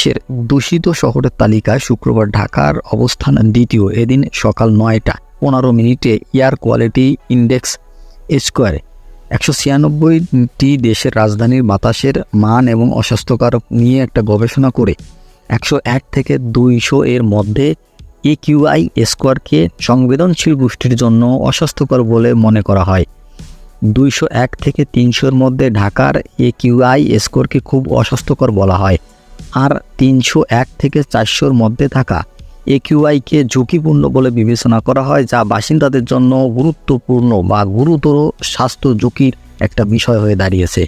দেশের দূষিত শহরের তালিকায় শুক্রবার ঢাকার অবস্থান দ্বিতীয়। এদিন সকাল ৯টা ১৫ এয়ার কোয়ালিটি ইন্ডেক্স স্কোয়ার ১৯৬টি দেশের রাজধানীর বাতাসের মান এবং অস্বাস্থ্যকর নিয়ে একটা গবেষণা করে ১০১ থেকে ২০০ এর মধ্যে একিউআই স্কোয়ারকে সংবেদনশীল গোষ্ঠীর জন্য অস্বাস্থ্যকর বলে মনে করা হয়। ২০১ থেকে ৩০০-র মধ্যে ঢাকার একিউআই স্কোরকে খুব অস্বাস্থ্যকর বলা হয়, আর ৩০১ থেকে ৪০০-র মধ্যে থাকা একিউআইকে ঝুঁকিপূর্ণ বলে বিবেচনা করা হয়, যা বাসিন্দাদের জন্য গুরুত্বপূর্ণ বা গুরুতর স্বাস্থ্য ঝুঁকির একটা বিষয় হয়ে দাঁড়িয়েছে।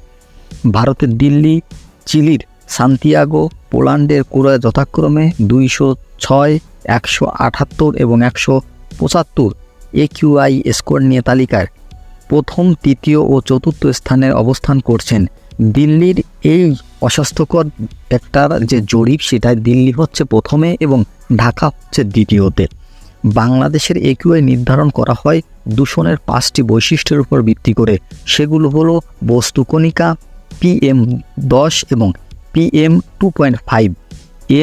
ভারতের দিল্লি, চিলির সান্তিয়াগো, পোল্যান্ডের কোরা যথাক্রমে ২০৬, ১৭৮ এবং ১৭৫ একিউআই স্কোর নিয়ে তালিকার প্রথম, তৃতীয় ও চতুর্থ স্থানে অবস্থান করছেন। দিল্লির এই অস্বাস্থ্যকর একটার যে জরিপ, সেটায় দিল্লি হচ্ছে প্রথমে এবং ঢাকা হচ্ছে দ্বিতীয়তে। বাংলাদেশের একিউআই নির্ধারণ করা হয় দূষণের 5টি বৈশিষ্ট্যের উপর ভিত্তি করে। সেগুলো হলো বস্তুকণিকা, PM10 এবং PM2.5,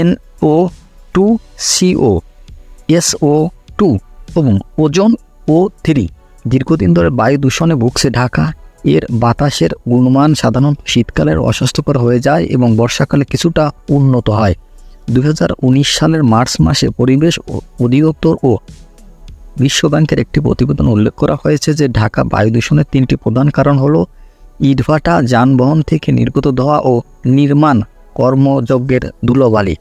NO2, SO2 এবং ওজোন O3। দীর্ঘদিন ধরে বায়ু দূষণে ভুগছে ঢাকা। এর বাতাসের গুণমান সাধারণত শীতকালের অস্বাস্থ্যকর হয়ে যায় এবং বর্ষাকালে কিছুটা উন্নত হয়। ২০১৯ সালের মার্চ মাসে পরিবেশ অধিদপ্তর ও বিশ্বব্যাংকের একটি প্রতিবেদনে উল্লেখ করা হয়েছে যে ঢাকা বায়ু দূষণের 3টি প্রধান কারণ হলো ইটভাটা, যানবাহন থেকে নির্গত ধোঁয়া ও নির্মাণ কর্মযজ্ঞের ধুলোবালি।